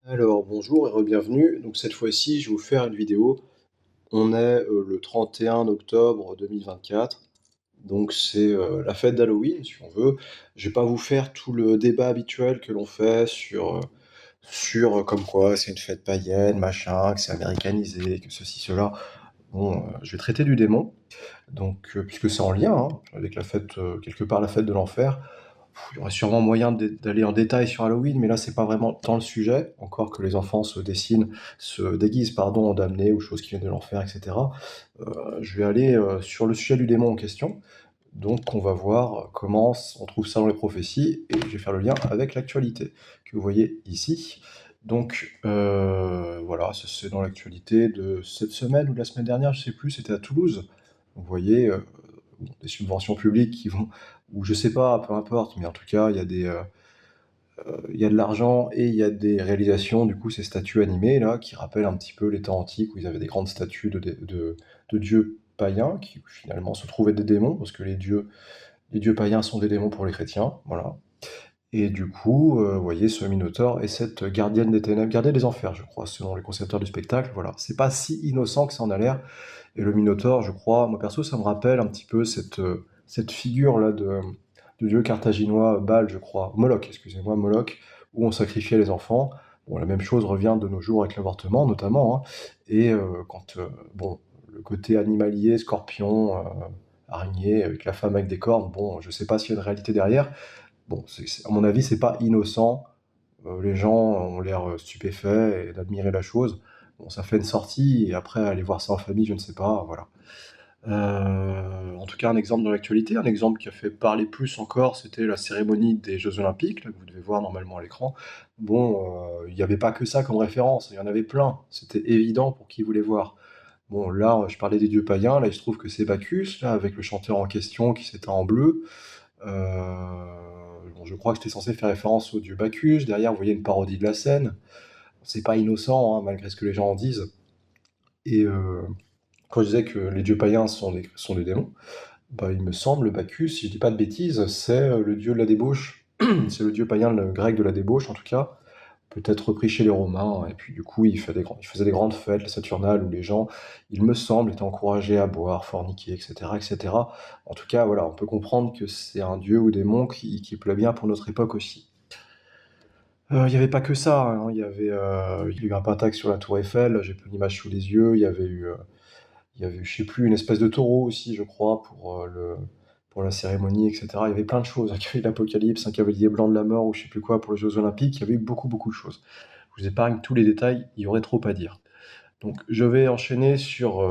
Alors bonjour et bienvenue. Donc cette fois-ci, je vais vous faire une vidéo. On est le 31 octobre 2024, donc c'est la fête d'Halloween, si on veut. Je vais pas vous faire tout le débat habituel que l'on fait sur comme quoi c'est une fête païenne, machin, que c'est américanisé, que ceci, cela. Bon, je vais traiter du démon, donc puisque c'est en lien hein, avec la fête, quelque part la fête de l'enfer. Il y aurait sûrement moyen d'aller en détail sur Halloween, mais là, c'est pas vraiment tant le sujet, encore que les enfants se déguisent, pardon, en damnés ou choses qui viennent de l'enfer, etc. Je vais aller sur le sujet du démon en question. Donc, on va voir comment on trouve ça dans les prophéties, et je vais faire le lien avec l'actualité que vous voyez ici. Donc, voilà, ça, c'est dans l'actualité de cette semaine ou de la semaine dernière, je sais plus, c'était à Toulouse. Vous voyez, des subventions publiques qui vont ou je sais pas, peu importe, mais en tout cas, il y a de l'argent et il y a des réalisations, du coup, ces statues animées là, qui rappellent un petit peu les temps antiques où ils avaient des grandes statues de dieux païens qui finalement se trouvaient des démons, parce que les dieux païens sont des démons pour les chrétiens, voilà. Et du coup, vous voyez ce Minotaure et cette gardienne des ténèbres, gardienne des enfers, je crois, selon les concepteurs du spectacle, voilà. C'est pas si innocent que ça en a l'air. Et le Minotaure, je crois, moi perso, ça me rappelle un petit peu cette figure-là de dieu carthaginois, Baal, je crois, Moloch, excusez-moi, Moloch, où on sacrifiait les enfants. Bon, la même chose revient de nos jours avec l'avortement, notamment, hein. Et bon, le côté animalier, scorpion, araignée, avec la femme avec des cornes, bon, je sais pas s'il y a une réalité derrière. Bon, à mon avis, c'est pas innocent. Les gens ont l'air stupéfaits et d'admirer la chose. Bon, ça fait une sortie, et après, aller voir ça en famille, je ne sais pas, voilà. En tout cas, un exemple dans l'actualité, un exemple qui a fait parler plus encore, c'était la cérémonie des Jeux Olympiques, là, que vous devez voir normalement à l'écran. Bon, il n'y avait pas que ça comme référence, il y en avait plein. C'était évident pour qui voulait voir. Bon, là, je parlais des dieux païens, là, il se trouve que c'est Bacchus, là, avec le chanteur en question qui s'éteint en bleu. Bon, je crois que j'étais censé faire référence au dieu Bacchus. Derrière, vous voyez une parodie de la scène. C'est pas innocent, hein, malgré ce que les gens en disent. Et quand je disais que les dieux païens sont des démons, bah, il me semble, Bacchus, si je dis pas de bêtises, c'est le dieu de la débauche. C'est le dieu païen le grec de la débauche, en tout cas. Peut-être repris chez les Romains. Et puis, du coup, il faisait des grandes fêtes, les Saturnales, où les gens, il me semble, étaient encouragés à boire, forniquer, etc., etc. En tout cas, voilà, on peut comprendre que c'est un dieu ou démon qui plaît bien pour notre époque aussi. Il n'y avait pas que ça, hein, il y a eu un pentacle sur la tour Eiffel, j'ai plus l'image sous les yeux, il y avait eu, je sais plus, une espèce de taureau aussi, je crois, pour la cérémonie, etc. Il y avait plein de choses. Il y avait l'Apocalypse, un cavalier blanc de la mort, ou je sais plus quoi, pour les Jeux Olympiques. Il y avait eu beaucoup, beaucoup de choses. Je vous épargne tous les détails, il y aurait trop à dire. Donc, je vais enchaîner sur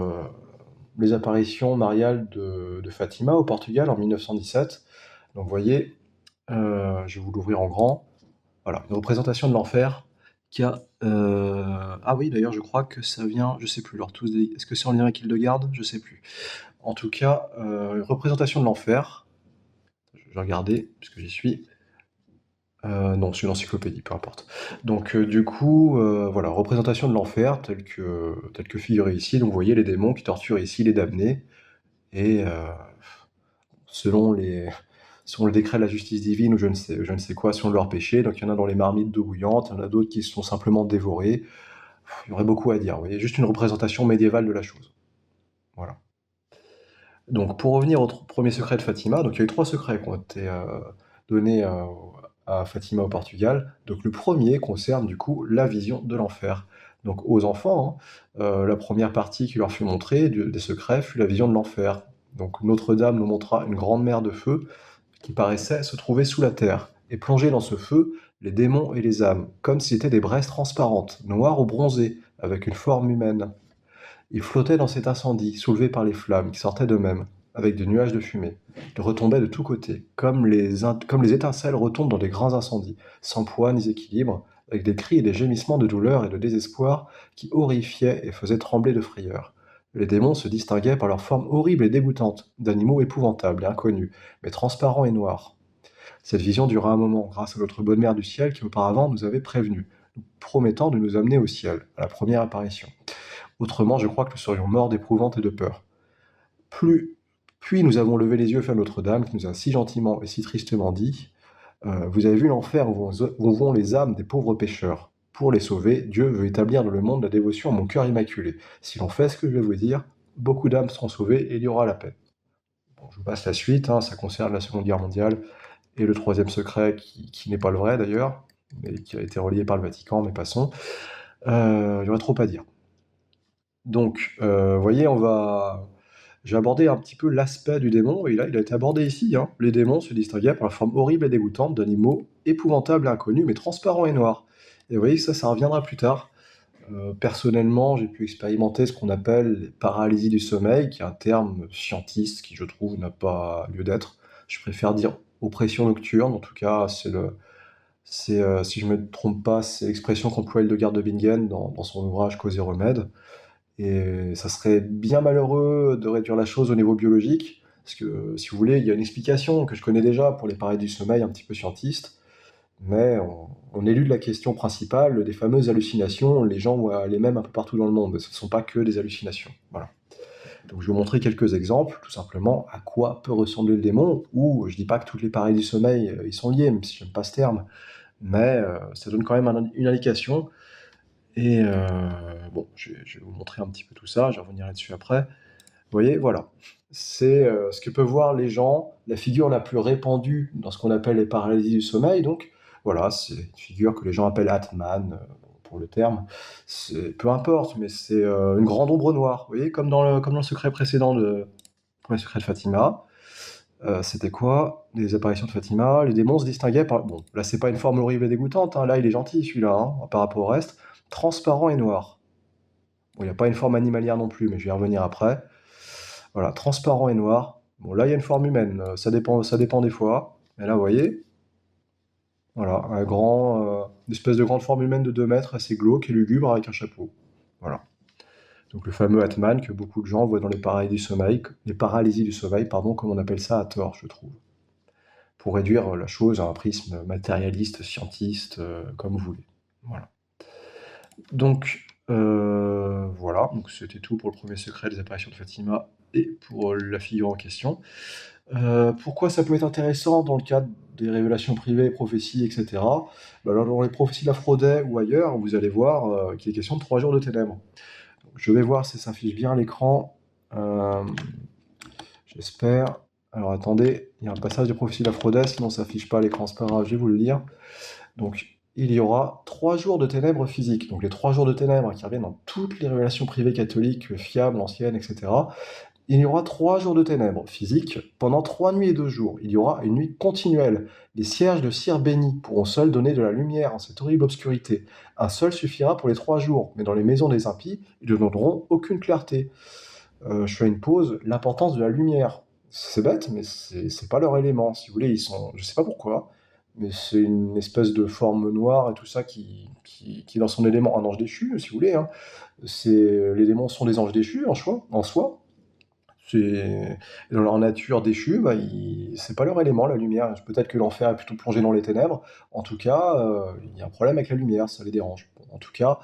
les apparitions mariales de Fatima au Portugal en 1917. Donc, vous voyez, je vais vous l'ouvrir en grand. Voilà, une représentation de l'enfer qui a. Ah oui, d'ailleurs, je crois que ça vient, je sais plus, alors tous des. Est-ce que c'est en lien avec Hildegarde? Je sais plus. En tout cas, une représentation de l'enfer. Je vais regarder, puisque j'y suis. Non, c'est une encyclopédie, peu importe. Donc, du coup, voilà, représentation de l'enfer, telle que figurée ici. Donc, vous voyez les démons qui torturent ici les damnés. Et selon les, selon le décret de la justice divine, ou je ne sais quoi, selon leur péché. Donc, il y en a dans les marmites d'eau bouillante, il y en a d'autres qui sont simplement dévorés. Il y aurait beaucoup à dire, vous voyez, juste une représentation médiévale de la chose. Voilà. Donc, pour revenir au premier secret de Fatima, donc il y a eu 3 secrets qui ont été donnés à Fatima au Portugal. Donc, le premier concerne du coup la vision de l'enfer. Donc, aux enfants, hein, la première partie qui leur fut montrée des secrets fut la vision de l'enfer. Donc, Notre-Dame nous montra une grande mer de feu qui paraissait se trouver sous la terre, et plonger dans ce feu les démons et les âmes, comme s'ils étaient des braises transparentes, noires ou bronzées, avec une forme humaine. Ils flottaient dans cet incendie, soulevés par les flammes qui sortaient d'eux-mêmes, avec des nuages de fumée. Ils retombaient de tous côtés, comme les étincelles retombent dans des grands incendies, sans poids ni équilibre, avec des cris et des gémissements de douleur et de désespoir qui horrifiaient et faisaient trembler de frayeur. Les démons se distinguaient par leur forme horrible et dégoûtante, d'animaux épouvantables et inconnus, mais transparents et noirs. Cette vision dura un moment, grâce à notre bonne mère du ciel qui auparavant nous avait prévenus, nous promettant de nous amener au ciel, à la première apparition. Autrement, je crois que nous serions morts d'épouvante et de peur. Plus... Puis nous avons levé les yeux vers Notre-Dame, qui nous a si gentiment et si tristement dit Vous avez vu l'enfer où vont les âmes des pauvres pécheurs. Pour les sauver, Dieu veut établir dans le monde la dévotion à mon cœur immaculé. Si l'on fait ce que je vais vous dire, beaucoup d'âmes seront sauvées et il y aura la paix. Bon, je vous passe la suite, hein, ça concerne la Seconde Guerre mondiale et le troisième secret qui n'est pas le vrai d'ailleurs, mais qui a été relié par le Vatican, mais passons. Il y aurait trop à dire. Donc, vous voyez, j'ai abordé un petit peu l'aspect du démon, et là, il a été abordé ici, hein. Les démons se distinguaient par la forme horrible et dégoûtante d'animaux épouvantables et inconnus, mais transparents et noirs. Et vous voyez, ça reviendra plus tard. Personnellement, j'ai pu expérimenter ce qu'on appelle les paralysies du sommeil, qui est un terme scientiste qui, je trouve, n'a pas lieu d'être. Je préfère dire oppression nocturne, en tout cas, si je me trompe pas, c'est l'expression qu'emploie Hildegard de Bingen dans son ouvrage Cause et remède. Et ça serait bien malheureux de réduire la chose au niveau biologique, parce que, si vous voulez, il y a une explication que je connais déjà pour les paralysies du sommeil un petit peu scientiste, mais on élude la question principale des fameuses hallucinations. Les gens voient les mêmes un peu partout dans le monde, ce ne sont pas que des hallucinations. Voilà. Donc je vais vous montrer quelques exemples, tout simplement, à quoi peut ressembler le démon, ou je dis pas que toutes les paralysies du sommeil ils sont liés, même si j'aime pas ce terme, mais ça donne quand même une indication. Et bon, je vais vous montrer un petit peu tout ça, je vais revenir là-dessus après. Vous voyez, voilà. C'est ce que peuvent voir les gens, la figure la plus répandue dans ce qu'on appelle les paralysies du sommeil. Donc voilà, c'est une figure que les gens appellent Atman, pour le terme. Peu importe, mais c'est une grande ombre noire. Vous voyez, comme dans le secret précédent le premier secret de Fatima. C'était quoi? Les apparitions de Fatima. Les démons se distinguaient par... Bon, là, c'est pas une forme horrible et dégoûtante, hein. Là, il est gentil, celui-là, hein, par rapport au reste. Transparent et noir. Bon, il n'y a pas une forme animalière non plus, mais je vais y revenir après. Voilà, transparent et noir. Bon, là, il y a une forme humaine, ça dépend des fois. Mais là, vous voyez, voilà, une espèce de grande forme humaine de 2 mètres, assez glauque et lugubre avec un chapeau. Voilà. Donc le fameux Atman que beaucoup de gens voient dans les paralysies du sommeil, pardon, comme on appelle ça à tort, je trouve. Pour réduire la chose à un prisme matérialiste, scientiste, comme vous voulez. Voilà. Donc, voilà, donc c'était tout pour le premier secret des apparitions de Fatima et pour la figure en question. Pourquoi ça peut être intéressant dans le cadre des révélations privées, prophéties, etc. Bah, alors, dans les prophéties d'Aphrodite ou ailleurs, vous allez voir qu'il est question de 3 jours de ténèbres. Donc, je vais voir si ça affiche bien à l'écran. J'espère. Alors attendez, il y a un passage de prophétie d'Aphrodite, sinon ça affiche pas à l'écran, c'est pas grave, je vais vous le lire. Donc, il y aura 3 jours de ténèbres physiques. Donc les 3 jours de ténèbres qui reviennent dans toutes les révélations privées catholiques, fiables, anciennes, etc. Il y aura 3 jours de ténèbres physiques pendant 3 nuits et 2 jours. Il y aura une nuit continuelle. Les cierges de cire bénis pourront seuls donner de la lumière en cette horrible obscurité. Un seul suffira pour les 3 jours, mais dans les maisons des impies, ils ne donneront aucune clarté. Je fais une pause. L'importance de la lumière. C'est bête, mais c'est pas leur élément. Si vous voulez, je sais pas pourquoi, mais c'est une espèce de forme noire et tout ça qui est dans son élément un ange déchu, si vous voulez, hein. Les démons sont des anges déchus en soi. C'est dans leur nature déchue, bah, c'est pas leur élément, la lumière. Peut-être que l'enfer est plutôt plongé dans les ténèbres. En tout cas, il y a un problème avec la lumière, ça les dérange. Bon, en tout cas,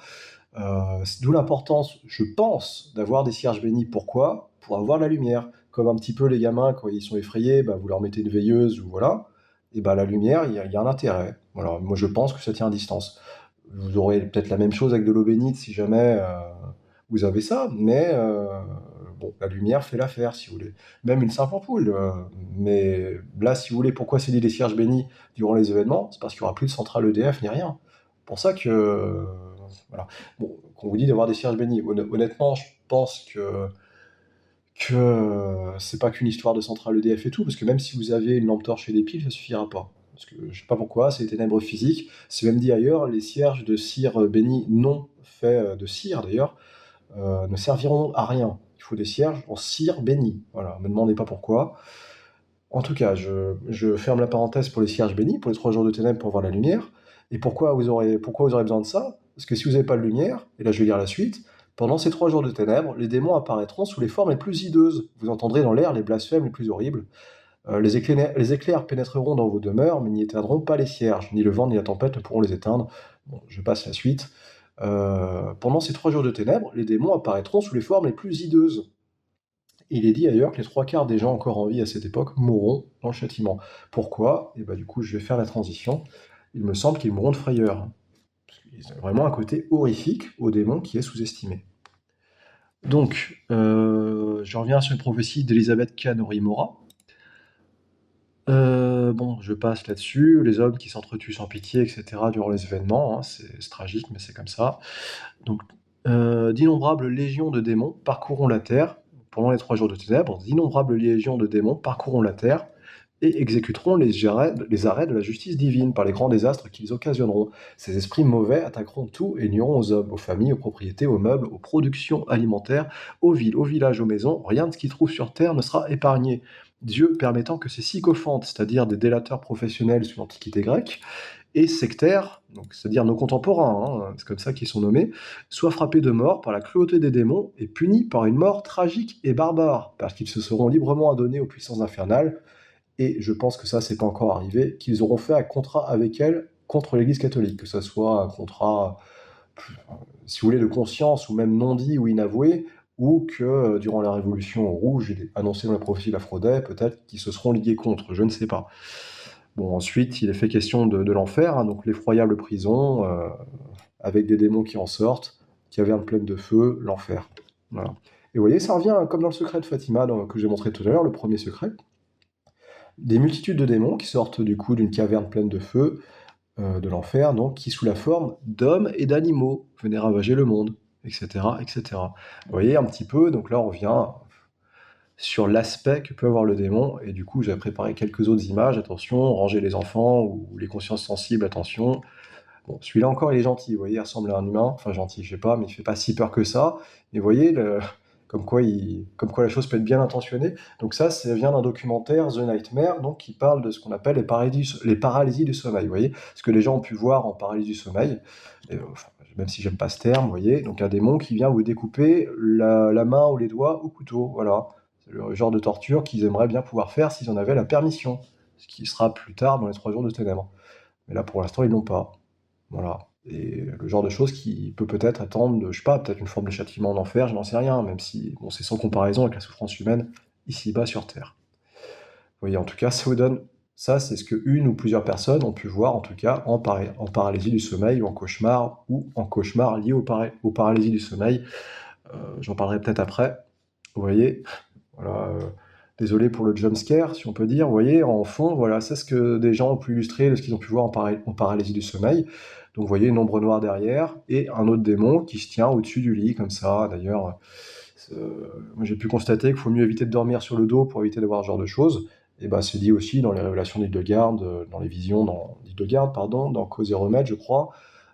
d'où l'importance, je pense, d'avoir des cierges bénis. Pourquoi? Pour avoir la lumière. Comme un petit peu les gamins, quand ils sont effrayés, bah, vous leur mettez une veilleuse, ou voilà, et bah, la lumière, il y a un intérêt. Voilà, moi je pense que ça tient à distance. Vous aurez peut-être la même chose avec de l'eau bénite si jamais vous avez ça, mais bon, la lumière fait l'affaire, si vous voulez. Même une simple ampoule. Mais là, si vous voulez, pourquoi c'est dit les cierges bénis durant les événements? C'est parce qu'il n'y aura plus de centrale EDF ni rien. C'est pour ça que... voilà. Bon, qu'on vous dit d'avoir des cierges bénis. Honnêtement, je pense que c'est pas qu'une histoire de centrale EDF et tout, parce que même si vous avez une lampe torche et des piles, ça suffira pas. Parce que je sais pas pourquoi, c'est les ténèbres physiques. C'est même dit ailleurs, les cierges de cire bénis non faits de cire d'ailleurs, ne serviront à rien. Il faut des cierges en cire bénie. Voilà, me demandez pas pourquoi. En tout cas, je ferme la parenthèse pour les cierges bénis, pour les 3 jours de ténèbres pour voir la lumière. Et pourquoi vous aurez besoin de ça? Parce que si vous n'avez pas de lumière, et là je vais lire la suite, pendant ces 3 jours de ténèbres, les démons apparaîtront sous les formes les plus hideuses. Vous entendrez dans l'air les blasphèmes les plus horribles. Les éclairs pénétreront dans vos demeures, mais n'y éteindront pas les cierges. Ni le vent ni la tempête ne pourront les éteindre. Bon, je passe la suite. Pendant ces 3 jours de ténèbres, les démons apparaîtront sous les formes les plus hideuses. Il est dit ailleurs que les 3 quarts des gens encore en vie à cette époque mourront dans le châtiment. Pourquoi? Et bah du coup, je vais faire la transition. Il me semble qu'ils mourront de frayeur. Ils ont vraiment un côté horrifique au démon qui est sous-estimé. Donc, je reviens sur une prophétie d'Elisabeth Kanori-Mora. Bon, je passe là-dessus. Les hommes qui s'entretuent sans pitié, etc., durant les événements, hein, c'est tragique, mais c'est comme ça. Donc, d'innombrables légions de démons parcourront la terre pendant les 3 jours de ténèbres. D'innombrables légions de démons parcourront la terre et exécuteront les arrêts de la justice divine par les grands désastres qu'ils occasionneront. Ces esprits mauvais attaqueront tout et nuiront aux hommes, aux familles, aux propriétés, aux meubles, aux productions alimentaires, aux villes, aux villages, aux maisons. Rien de ce qu'ils trouvent sur terre ne sera épargné. Dieu permettant que ces sycophantes, c'est-à-dire des délateurs professionnels sous l'Antiquité grecque, et sectaires, donc c'est-à-dire nos contemporains, hein, c'est comme ça qu'ils sont nommés, soient frappés de mort par la cruauté des démons et punis par une mort tragique et barbare, parce qu'ils se seront librement adonnés aux puissances infernales, et je pense que ça, c'est pas encore arrivé, qu'ils auront fait un contrat avec elles contre l'Église catholique, que ce soit un contrat, si vous voulez, de conscience, ou même non dit ou inavoué, ou que durant la Révolution rouge, annoncée dans la prophétie de l'Aphrodite, peut-être qu'ils se seront liés contre, je ne sais pas. Bon, ensuite, il est fait question de l'enfer, hein, donc l'effroyable prison, avec des démons qui en sortent, cavernes pleines de feu, l'enfer. Voilà. Et vous voyez, ça revient comme dans le secret de Fatima, que j'ai montré tout à l'heure, le premier secret. Des multitudes de démons qui sortent du coup d'une caverne pleine de feu, de l'enfer, donc, qui sous la forme d'hommes et d'animaux venaient ravager le monde, etc., etc. Vous voyez un petit peu, donc là on revient sur l'aspect que peut avoir le démon, et du coup j'ai préparé quelques autres images, attention, ranger les enfants ou les consciences sensibles, attention. Bon, celui-là encore il est gentil, vous voyez, il ressemble à un humain, enfin gentil, je sais pas, mais il fait pas si peur que ça, et vous voyez, comme quoi la chose peut être bien intentionnée. Donc ça vient d'un documentaire, The Nightmare, donc qui parle de ce qu'on appelle les paralysies du sommeil, vous voyez, ce que les gens ont pu voir en paralysie du sommeil, et, enfin, même si j'aime pas ce terme, vous voyez, donc un démon qui vient vous découper la main ou les doigts au couteau, voilà. C'est le genre de torture qu'ils aimeraient bien pouvoir faire s'ils en avaient la permission, ce qui sera plus tard dans les 3 jours de ténèbres. Mais là, pour l'instant, ils l'ont pas. Voilà. Et le genre de choses qui peut-être attendre, je sais pas, peut-être une forme de châtiment en enfer, je n'en sais rien, même si bon, c'est sans comparaison avec la souffrance humaine ici-bas sur Terre. Vous voyez, en tout cas, ça vous donne, ça c'est ce que une ou plusieurs personnes ont pu voir, en tout cas, en paralysie du sommeil ou en cauchemar lié aux paralysies du sommeil. J'en parlerai peut-être après. Vous voyez, voilà. Désolé pour le jump scare, si on peut dire. Vous voyez, en fond, voilà, c'est ce que des gens ont pu illustrer de ce qu'ils ont pu voir en paralysie du sommeil. Donc, vous voyez une ombre noire derrière et un autre démon qui se tient au-dessus du lit, comme ça. D'ailleurs, moi, j'ai pu constater qu'il faut mieux éviter de dormir sur le dos pour éviter d'avoir ce genre de choses. Et ben, c'est dit aussi dans les révélations d'Hildegarde, dans les visions d'Hildegarde, pardon, dans Cause et Remède, je crois.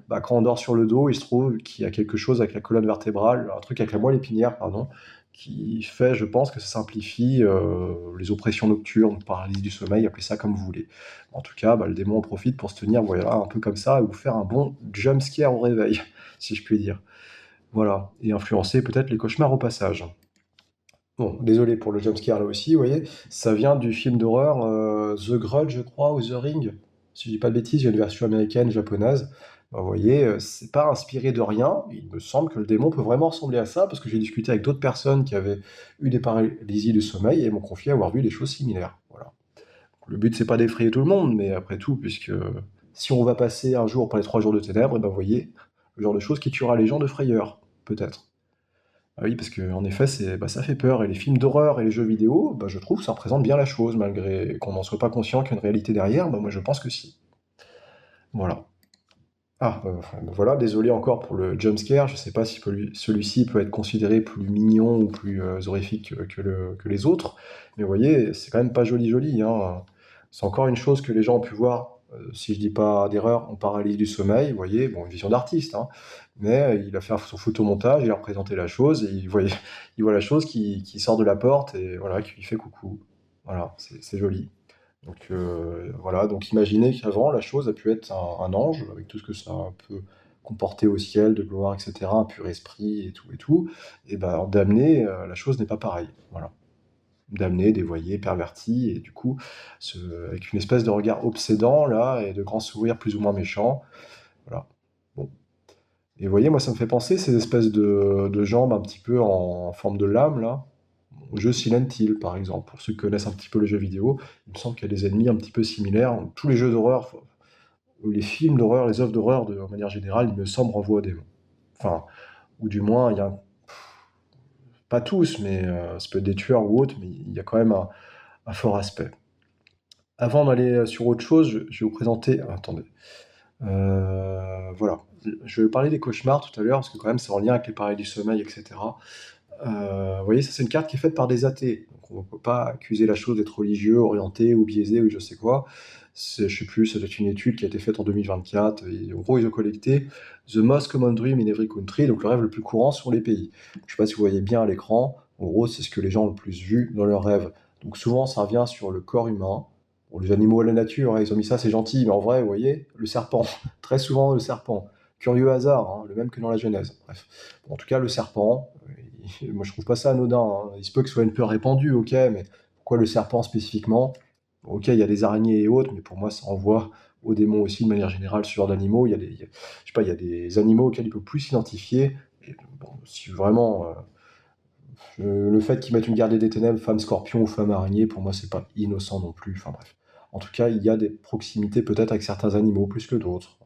Bah, quand on dort sur le dos, il se trouve qu'il y a quelque chose avec la colonne vertébrale, un truc avec la moelle épinière, pardon, qui fait, je pense, que ça simplifie les oppressions nocturnes, paralysie du sommeil, appelez ça comme vous voulez. En tout cas, bah, le démon en profite pour se tenir, voilà, un peu comme ça, et vous faire un bon jump scare au réveil, si je puis dire. Voilà, et influencer peut-être les cauchemars au passage. Bon, désolé pour le jumpscare là aussi, vous voyez, ça vient du film d'horreur The Grudge, je crois, ou The Ring. Si je dis pas de bêtises, il y a une version américaine, japonaise. Bah, vous voyez, c'est pas inspiré de rien. Il me semble que le démon peut vraiment ressembler à ça, parce que j'ai discuté avec d'autres personnes qui avaient eu des paralysies du sommeil et m'ont confié avoir vu des choses similaires. Voilà. Le but, c'est pas d'effrayer tout le monde, mais après tout, puisque si on va passer un jour par les 3 jours de ténèbres, et ben vous voyez, le genre de choses qui tuera les gens de frayeur, peut-être. Ah oui, parce qu'en effet, ça fait peur. Et les films d'horreur et les jeux vidéo, bah, je trouve que ça représente bien la chose, malgré qu'on n'en soit pas conscient qu'il y a une réalité derrière. Bah, moi, je pense que si. Voilà. Ah, enfin, bah, voilà, désolé encore pour le jumpscare. Je sais pas si celui-ci peut être considéré plus mignon ou plus horrifique que les autres. Mais vous voyez, c'est quand même pas joli joli, hein. C'est encore une chose que les gens ont pu voir, si je dis pas d'erreur, en paralysie du sommeil. Vous voyez, bon, une vision d'artiste, hein. Mais il a fait son photomontage, il a représenté la chose, et il voit la chose qui sort de la porte, et voilà, qui lui fait coucou. Voilà, c'est joli. Donc voilà, donc imaginez qu'avant, la chose a pu être un ange, avec tout ce que ça peut comporter au ciel, de gloire, etc., un pur esprit et tout. Et ben, d'amener, la chose n'est pas pareille. Voilà. D'amener, dévoyé, perverti, et du coup, avec une espèce de regard obsédant, là, et de grands sourires plus ou moins méchants. Voilà. Bon. Et vous voyez, moi, ça me fait penser ces espèces de jambes un petit peu en forme de lame, là, au jeu Silent Hill, par exemple. Pour ceux qui connaissent un petit peu les jeux vidéo, il me semble qu'il y a des ennemis un petit peu similaires. Tous les jeux d'horreur, les films d'horreur, les œuvres d'horreur de manière générale, il me semble, renvoient aux démons. Enfin, ou du moins, il y a pas tous, mais ça peut être des tueurs ou autres, mais il y a quand même un fort aspect. Avant d'aller, sur autre chose, je vais vous présenter attendez, voilà. Je vais parler des cauchemars tout à l'heure, parce que quand même c'est en lien avec les pareils du sommeil et cetera. Vous voyez, ça c'est une carte qui est faite par des athées, donc on ne peut pas accuser la chose d'être religieux, orienté ou biaisé ou je sais quoi. Je sais plus, ça doit être une étude qui a été faite en 2024 et en gros ils ont collecté the most common dream in every country, donc le rêve le plus courant sur les pays. Je sais pas si vous voyez bien à l'écran, en gros c'est ce que les gens ont le plus vu dans leurs rêves. Donc souvent ça revient sur le corps humain. Bon, les animaux et la nature, hein, ils ont mis ça, c'est gentil, mais en vrai, vous voyez, le serpent, très souvent le serpent. Curieux hasard, hein, le même que dans la Genèse. Bref. Bon, en tout cas, le serpent, moi je trouve pas ça anodin, hein. Il se peut que ce soit une peur répandue, ok, mais pourquoi le serpent spécifiquement? Ok, il y a des araignées et autres, mais pour moi ça renvoie aux démons aussi de manière générale, ce genre d'animaux. Je sais pas, il y a des animaux auxquels il peut plus s'identifier. Et bon, si vraiment, le fait qu'ils mettent une gardée des ténèbres, femme scorpion ou femme araignée, pour moi c'est pas innocent non plus. Enfin bref. En tout cas, il y a des proximités peut-être avec certains animaux plus que d'autres.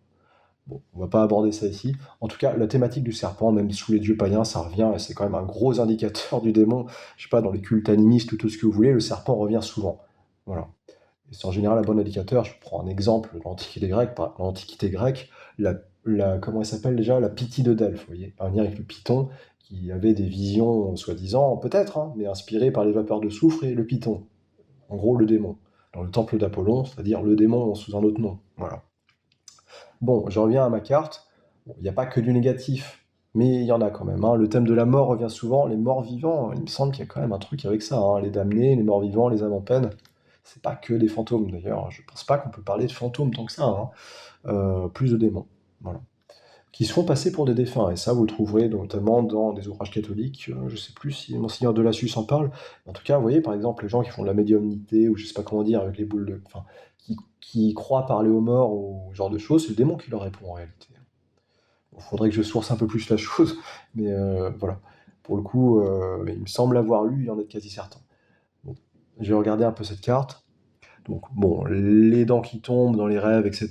Bon, on va pas aborder ça ici. En tout cas, la thématique du serpent, même sous les dieux païens, ça revient, et c'est quand même un gros indicateur du démon. Je sais pas, dans les cultes animistes ou tout ce que vous voulez, le serpent revient souvent. Voilà. Et c'est en général un bon indicateur. Je prends un exemple de l'Antiquité grecque. Dans l'Antiquité grecque, comment elle s'appelle déjà? La Pythie de Delphes, vous voyez, un lien avec le python, qui avait des visions, soi-disant, peut-être, hein, mais inspirées par les vapeurs de soufre et le python. En gros, le démon. Dans le temple d'Apollon, c'est-à-dire le démon sous un autre nom. Voilà. Bon, je reviens à ma carte. Bon, il n'y a pas que du négatif, mais il y en a quand même, hein. Le thème de la mort revient souvent. Les morts vivants, il me semble qu'il y a quand même un truc avec ça, hein. Les damnés, les morts vivants, les âmes en peine. C'est pas que des fantômes d'ailleurs. Je pense pas qu'on peut parler de fantômes tant que ça, hein. Plus de démons. Voilà. Qui se font passer pour des défunts. Et ça, vous le trouverez notamment dans des ouvrages catholiques. Je sais plus si Monseigneur Delassus en parle. En tout cas, vous voyez, par exemple, les gens qui font de la médiumnité, ou je sais pas comment dire, avec les boules de. Enfin, qui croient parler aux morts ou ce genre de choses, c'est le démon qui leur répond en réalité. Il faudrait que je source un peu plus la chose, mais voilà. Pour le coup, il me semble avoir lu, il en est quasi certain. Bon. Je vais regarder un peu cette carte. Donc, bon, les dents qui tombent dans les rêves, etc.,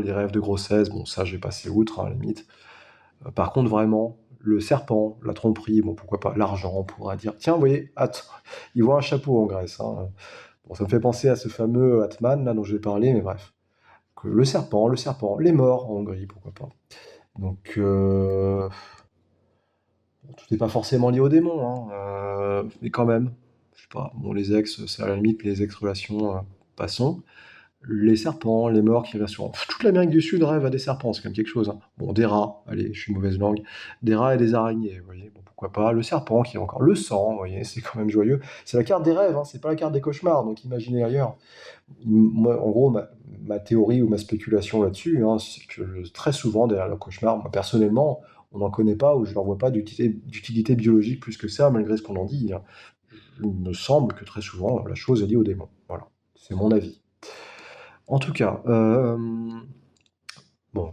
les rêves de grossesse, bon, ça, je vais passer outre, hein, à la limite. Par contre, vraiment, le serpent, la tromperie, bon, pourquoi pas, l'argent, on pourra dire, tiens, vous voyez, il voit un chapeau en Grèce, hein. Bon, ça me fait penser à ce fameux Atman, là, dont je vais parler, mais bref. Que le serpent, les morts en Hongrie, pourquoi pas. Donc, tout n'est pas forcément lié au démon, hein, mais quand même, je sais pas, bon, les ex, c'est à la limite, les ex-relations, passons. Les serpents, les morts qui reviennent souvent. Toute l'Amérique du Sud rêve à des serpents, c'est quand même quelque chose, hein. Bon, des rats, allez, je suis mauvaise langue, des rats et des araignées, vous voyez, bon, pourquoi pas. Le serpent qui est encore le sang, vous voyez, c'est quand même joyeux. C'est la carte des rêves, hein, c'est pas la carte des cauchemars, donc imaginez ailleurs. Moi, en gros, ma théorie ou ma spéculation là-dessus, hein, c'est que très souvent, derrière le cauchemar, moi personnellement, on n'en connaît pas ou je n'en vois pas d'utilité biologique plus que ça, malgré ce qu'on en dit, hein. Il me semble que très souvent, la chose est liée au démon. Voilà, c'est mon avis. En tout cas, bon,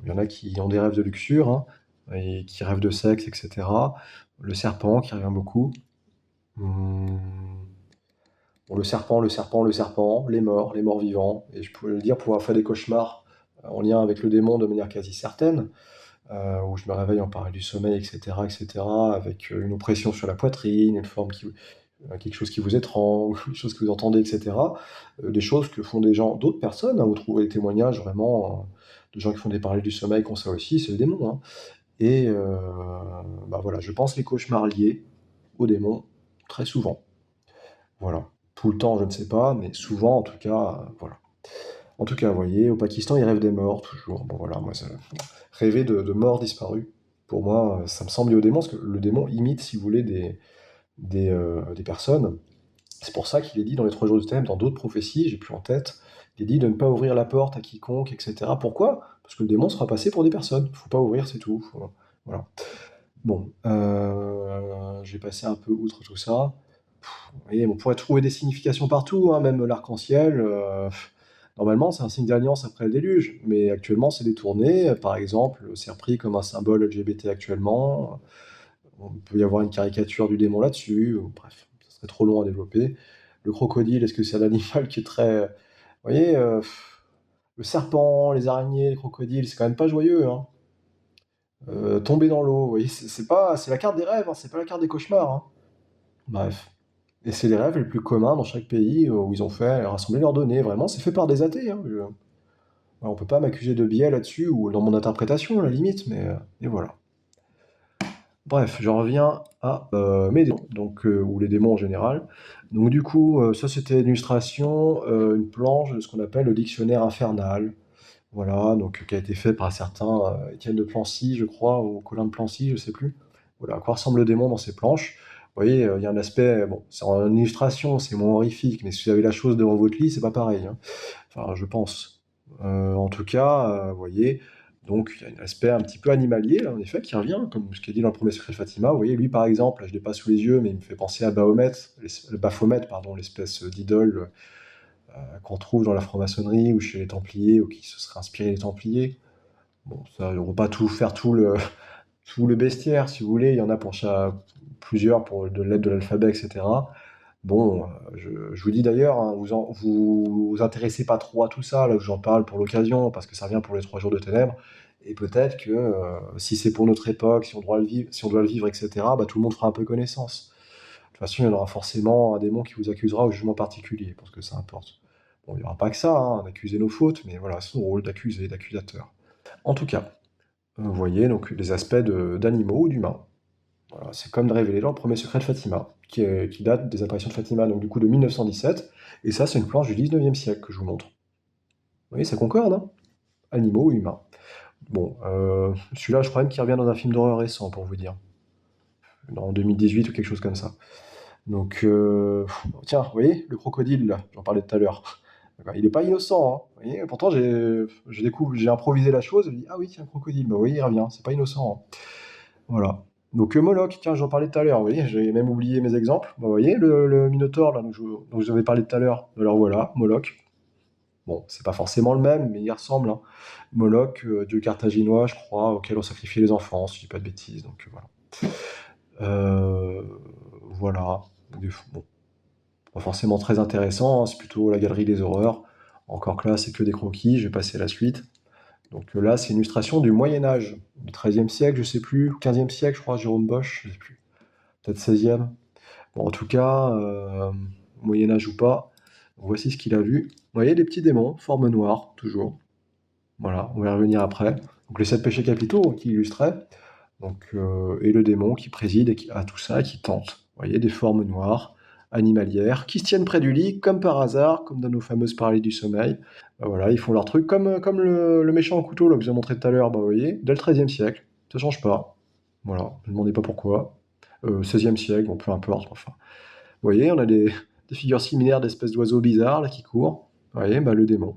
il y en a qui ont des rêves de luxure, hein, et qui rêvent de sexe, et cetera. Le serpent qui revient beaucoup. Mmh, bon, le serpent, les morts vivants, et je pourrais le dire pour avoir fait des cauchemars, en lien avec le démon de manière quasi certaine, où je me réveille en parallèle du sommeil, et cetera, avec, une oppression sur la poitrine, une forme qui quelque chose qui vous étrangle, quelque chose que vous entendez, et cetera. Des choses que font des gens d'autres personnes, hein. Vous trouverez des témoignages vraiment, de gens qui font des parallèles du sommeil qui ont ça aussi, c'est le démon, hein. Et bah, voilà, je pense les cauchemars liés aux démons, très souvent. Voilà. Tout le temps, je ne sais pas, mais souvent en tout cas, voilà. En tout cas, vous voyez, au Pakistan, ils rêvent des morts toujours. Bon voilà, moi ça rêver de morts disparus, pour moi, ça me semble lié au démon, parce que le démon imite, si vous voulez, des personnes. C'est pour ça qu'il est dit dans les 3 jours du thème, dans d'autres prophéties, j'ai plus en tête, il est dit de ne pas ouvrir la porte à quiconque, et cetera. Pourquoi? Parce que le démon sera passé pour des personnes. Faut pas ouvrir, c'est tout. Voilà. Bon, je vais passer un peu outre tout ça. Vous voyez, on pourrait trouver des significations partout, hein, même l'arc-en-ciel. Normalement, c'est un signe d'alliance après le déluge, mais actuellement, c'est détourné. Par exemple, c'est repris comme un symbole LGBT actuellement. On peut y avoir une caricature du démon là-dessus, ou bref, ça serait trop long à développer. Le crocodile, est-ce que c'est un animal qui est très. Vous voyez, Le serpent, les araignées, les crocodiles, c'est quand même pas joyeux, hein. Tomber dans l'eau, vous voyez? C'est la carte des rêves, hein, c'est pas la carte des cauchemars, hein. Bref. Et c'est les rêves les plus communs dans chaque pays, où ils ont fait rassembler leurs données. Vraiment, c'est fait par des athées, hein, voilà, on peut pas m'accuser de biais là-dessus ou dans mon interprétation à la limite, mais et voilà. Bref, j'en reviens à mes démons, donc ou les démons en général. Donc du coup, ça c'était une illustration, une planche de ce qu'on appelle le dictionnaire infernal. Voilà, donc qui a été fait par un certain Étienne de Plancy, je crois, ou Colin de Plancy, je sais plus. Voilà, à quoi ressemble le démon dans ces planches. Vous voyez, il y a un aspect, bon, c'est en illustration, c'est moins horrifique, mais si vous avez la chose devant votre lit, c'est pas pareil, hein. Enfin, je pense. En tout cas, vous voyez, donc il y a un aspect un petit peu animalier, là, en effet, qui revient, comme ce qui est dit dans le premier secret de Fatima. Vous voyez, lui, par exemple, là, je l'ai pas sous les yeux, mais il me fait penser à Baphomet, pardon, l'espèce d'idole qu'on trouve dans la franc-maçonnerie ou chez les Templiers, ou qui se serait inspiré des Templiers. Bon, ça, on va pas tout faire tout le bestiaire, si vous voulez. Il y en a pour plusieurs pour de l'aide de l'alphabet, etc. Bon, je vous dis d'ailleurs, hein, vous intéressez pas trop à tout ça, là où j'en parle pour l'occasion, parce que ça vient pour les 3 jours de ténèbres. Et peut-être que si c'est pour notre époque, si on doit le vivre, etc., bah, tout le monde fera un peu connaissance. De toute façon, il y en aura forcément un démon qui vous accusera au jugement particulier, parce que ça importe. Bon, il n'y aura pas que ça, hein, d'accuser nos fautes, mais voilà, c'est son rôle d'accuser, d'accusateur. En tout cas, vous voyez donc les aspects d'animaux ou d'humains. Voilà, c'est comme de révéler dans le premier secret de Fatima, qui date des apparitions de Fatima, donc du coup de 1917, et ça c'est une planche du 19e siècle que je vous montre. Vous voyez, ça concorde, hein. Animaux ou humains. Bon, celui-là je crois même qu'il revient dans un film d'horreur récent, pour vous dire. En 2018 ou quelque chose comme ça. Donc, tiens, vous voyez, le crocodile, là, j'en parlais tout à l'heure. Il n'est pas innocent, hein. Vous voyez, pourtant, j'ai improvisé la chose, je me dis, ah oui, c'est un crocodile. Bah oui, il revient, c'est pas innocent, hein. Voilà. Donc, Moloch, tiens, j'en parlais tout à l'heure, vous voyez, j'ai même oublié mes exemples. Bah, vous voyez, le Minotaure, là, dont je vous avais parlé tout à l'heure. Alors voilà, Moloch. Bon, c'est pas forcément le même, mais il ressemble, hein. Moloch, dieu carthaginois, je crois, auquel on sacrifiait les enfants, si je dis pas de bêtises, donc voilà. Voilà. Bon, pas forcément très intéressant, hein, c'est plutôt la galerie des horreurs. Encore que là, c'est que des croquis, je vais passer à la suite. Donc là, c'est une illustration du Moyen-Âge, du XIIIe siècle, je sais plus, XVe siècle, je crois, Jérôme Bosch, je sais plus, peut-être XVIe. Bon, en tout cas, Moyen-Âge ou pas, voici ce qu'il a vu. Vous voyez, des petits démons, forme noire, toujours. Voilà, on va y revenir après. Donc les 7 péchés capitaux qui illustraient, donc, et le démon qui préside à tout ça, qui tente. Vous voyez, des formes noires, animalières, qui se tiennent près du lit, comme par hasard, comme dans nos fameuses paralyses du sommeil. Bah voilà, ils font leur truc, comme le méchant au couteau là, que je vous ai montré tout à l'heure, bah, vous voyez, dès le XIIIe siècle, ça change pas. Voilà, ne me demandez pas pourquoi. XVIe siècle, bon, peu importe, enfin. Vous voyez, on a des figures similaires d'espèces d'oiseaux bizarres là, qui courent. Vous voyez, bah, le démon.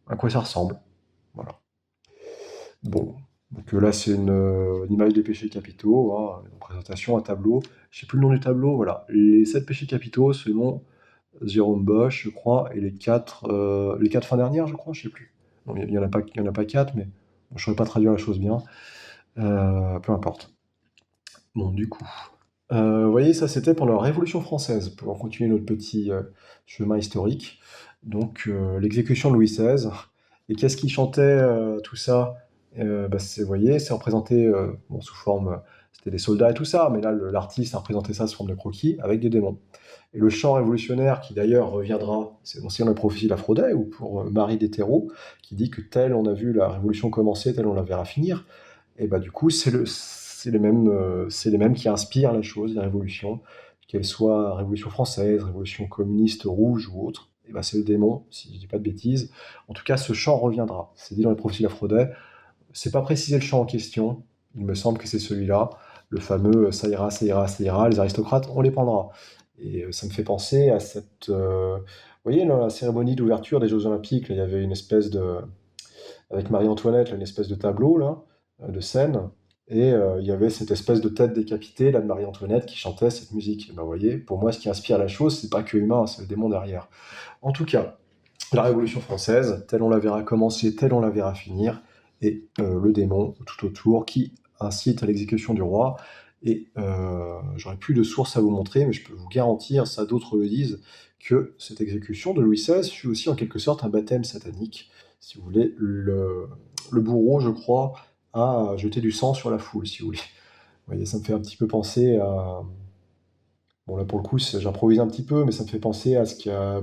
À quoi ça ressemble? Voilà. Bon, donc là c'est une image des péchés capitaux, hein, une représentation, un tableau. Je sais plus le nom du tableau, voilà. Les 7 péchés capitaux selon Jérôme Bosch, je crois, et les quatre fins dernières, je crois, je sais plus. Non, il y en a pas, il y en a pas 4, mais bon, je saurais pas traduire la chose bien. Peu importe. Bon, du coup. Vous voyez, ça c'était pendant la Révolution française, pour continuer notre petit chemin historique. Donc l'exécution de Louis XVI. Et qu'est-ce qui chantait tout ça? Bah, vous voyez, c'est représenté bon, sous forme, c'était des soldats et tout ça, mais là l'artiste a représenté ça sous forme de croquis avec des démons. Et le chant révolutionnaire qui d'ailleurs reviendra, c'est aussi dans la prophétie de la Fraudet ou pour Marie d'Hétéro, qui dit que tel on a vu la révolution commencer, tel on la verra finir. Et bah du coup, c'est les mêmes qui inspirent la chose, la révolution, qu'elle soit révolution française, révolution communiste rouge ou autre. Et bah c'est le démon, si je dis pas de bêtises. En tout cas, ce chant reviendra. C'est dit dans les prophéties de la Fraudet. C'est pas précisé le chant en question. Il me semble que c'est celui-là, le fameux ça ira, ça ira, ça ira. Les aristocrates, on les prendra. Et ça me fait penser à cette, vous voyez, dans la cérémonie d'ouverture des Jeux Olympiques, là, il y avait une espèce de, avec Marie-Antoinette, là, une espèce de tableau là, de scène, et il y avait cette espèce de tête décapitée là, de Marie-Antoinette qui chantait cette musique. Et ben, vous voyez, pour moi, ce qui inspire la chose, c'est pas que humain, c'est le démon derrière. En tout cas, la Révolution française, telle on la verra commencer, telle on la verra finir, et le démon tout autour qui incite à l'exécution du roi. Et j'aurais plus de sources à vous montrer, mais je peux vous garantir, ça d'autres le disent, que cette exécution de Louis XVI fut aussi en quelque sorte un baptême satanique, si vous voulez, le bourreau, je crois, a jeté du sang sur la foule, si vous voulez. Vous voyez, ça me fait un petit peu penser à bon là pour le coup, j'improvise un petit peu, mais ça me fait penser à ce qui a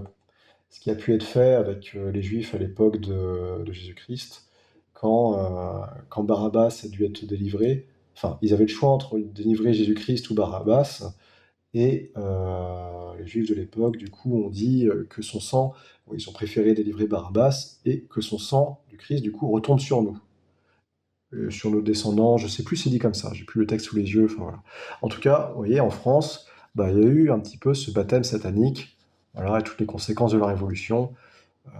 pu être fait avec les Juifs à l'époque de Jésus-Christ, quand Barabbas a dû être délivré. Enfin, ils avaient le choix entre délivrer Jésus-Christ ou Barabbas, et les Juifs de l'époque, du coup, ont dit que son sang, bon, ils ont préféré délivrer Barabbas, et que son sang du Christ, du coup, retombe sur nous, sur nos descendants. Je sais plus si c'est dit comme ça, j'ai plus le texte sous les yeux. Enfin, voilà. En tout cas, vous voyez, en France, bah, il y a eu un petit peu ce baptême satanique, voilà, et toutes les conséquences de la Révolution. Euh,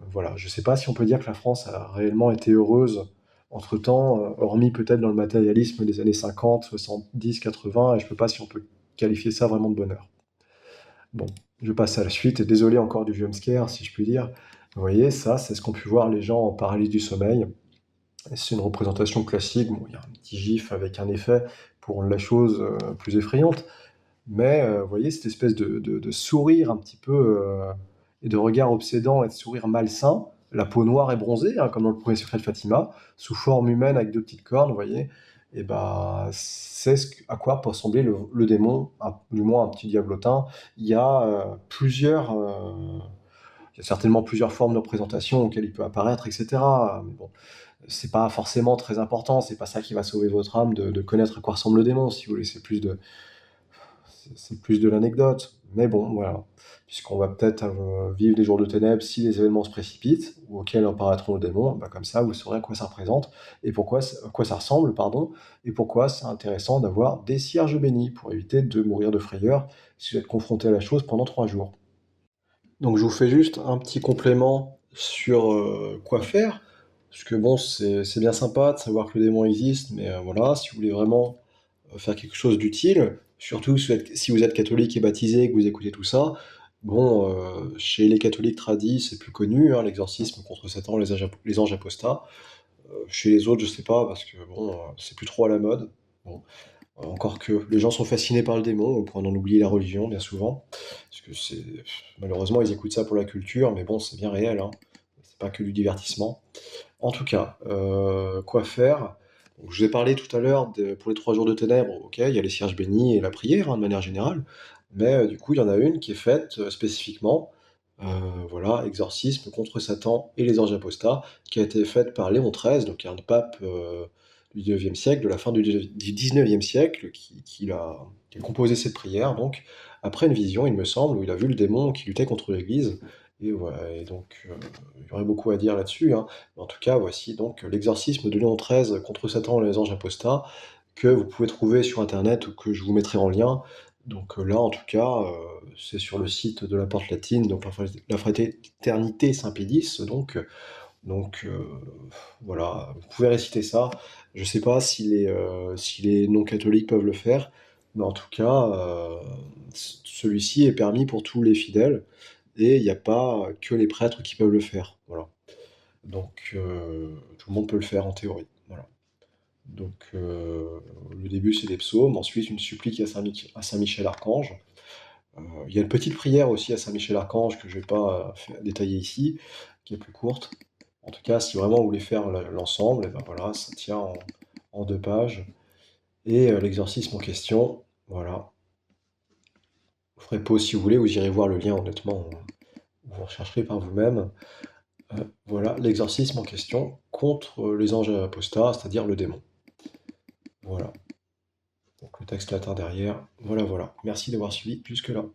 voilà, je ne sais pas si on peut dire que la France a réellement été heureuse entre-temps, hormis peut-être dans le matérialisme des années 50, 70, 80, et je ne sais pas si on peut qualifier ça vraiment de bonheur. Bon, je passe à la suite, et désolé encore du jumpscare, si je puis dire. Vous voyez, ça, c'est ce qu'ont pu voir les gens en paralysie du sommeil. C'est une représentation classique, bon, il y a un petit gif avec un effet pour rendre la chose plus effrayante, mais vous voyez, cette espèce de sourire un petit peu, et de regard obsédant et de sourire malsain, la peau noire et bronzée, hein, comme dans le premier secret de Fatima, sous forme humaine avec deux petites cornes, vous voyez, et bah, c'est à quoi peut ressembler le démon, du moins un petit diablotin. Il y a il y a certainement plusieurs formes de représentation auxquelles il peut apparaître, etc. Mais bon, c'est pas forcément très important, c'est pas ça qui va sauver votre âme de connaître à quoi ressemble le démon, si vous voulez, c'est plus de l'anecdote. Mais bon, voilà. Puisqu'on va peut-être vivre des jours de ténèbres si les événements se précipitent, ou auxquels apparaîtront le démon, bah comme ça vous saurez à quoi ça représente, et à quoi ça ressemble, pardon, et pourquoi c'est intéressant d'avoir des cierges bénis, pour éviter de mourir de frayeur si vous êtes confronté à la chose pendant 3 jours. Donc je vous fais juste un petit complément sur quoi faire, parce que bon, c'est bien sympa de savoir que le démon existe, mais voilà, si vous voulez vraiment faire quelque chose d'utile, surtout si vous êtes catholique et baptisé et que vous écoutez tout ça. Bon, chez les catholiques tradis, c'est plus connu, hein, l'exorcisme contre Satan, les anges apostats. Chez les autres, je sais pas, parce que bon, c'est plus trop à la mode. Bon, encore que les gens sont fascinés par le démon, au point d'en oublier la religion, bien souvent. Parce que malheureusement, ils écoutent ça pour la culture, mais bon, c'est bien réel, hein. C'est pas que du divertissement. En tout cas, quoi faire? Donc, je vous ai parlé tout à l'heure pour les 3 jours de ténèbres, ok, il y a les cierges bénis et la prière, hein, de manière générale, mais du coup, il y en a une qui est faite spécifiquement, euh, voilà, exorcisme contre Satan et les anges apostats, qui a été faite par Léon XIII, donc un pape du 19e siècle, de la fin du 19e siècle, qui a composé cette prière, donc, après une vision, il me semble, où il a vu le démon qui luttait contre l'Église, et, voilà, et donc, il y aurait beaucoup à dire là-dessus, hein. En tout cas, voici donc l'exorcisme de Léon XIII contre Satan et les anges apostats, que vous pouvez trouver sur internet ou que je vous mettrai en lien. Donc là, en tout cas, c'est sur le site de la Porte Latine, donc la Fraternité Saint-Pédis, donc voilà, vous pouvez réciter ça. Je sais pas si les non-catholiques peuvent le faire, mais en tout cas, celui-ci est permis pour tous les fidèles, et il n'y a pas que les prêtres qui peuvent le faire. Voilà. Donc, tout le monde peut le faire en théorie. Voilà. Donc, le début, c'est des psaumes. Ensuite, une supplique à Saint Michel Archange. Il y a une petite prière aussi à Saint Michel Archange que je ne vais pas détailler ici, qui est plus courte. En tout cas, si vraiment vous voulez faire l'ensemble, et ben voilà, ça tient en 2 pages. Et l'exorcisme en question, voilà. Vous ferez pause si vous voulez, vous irez voir le lien, honnêtement. Vous rechercherez par vous-même. Voilà, l'exorcisme en question contre les anges apostats, c'est-à-dire le démon. Voilà. Donc le texte latin derrière. Voilà, voilà. Merci d'avoir suivi jusque-là.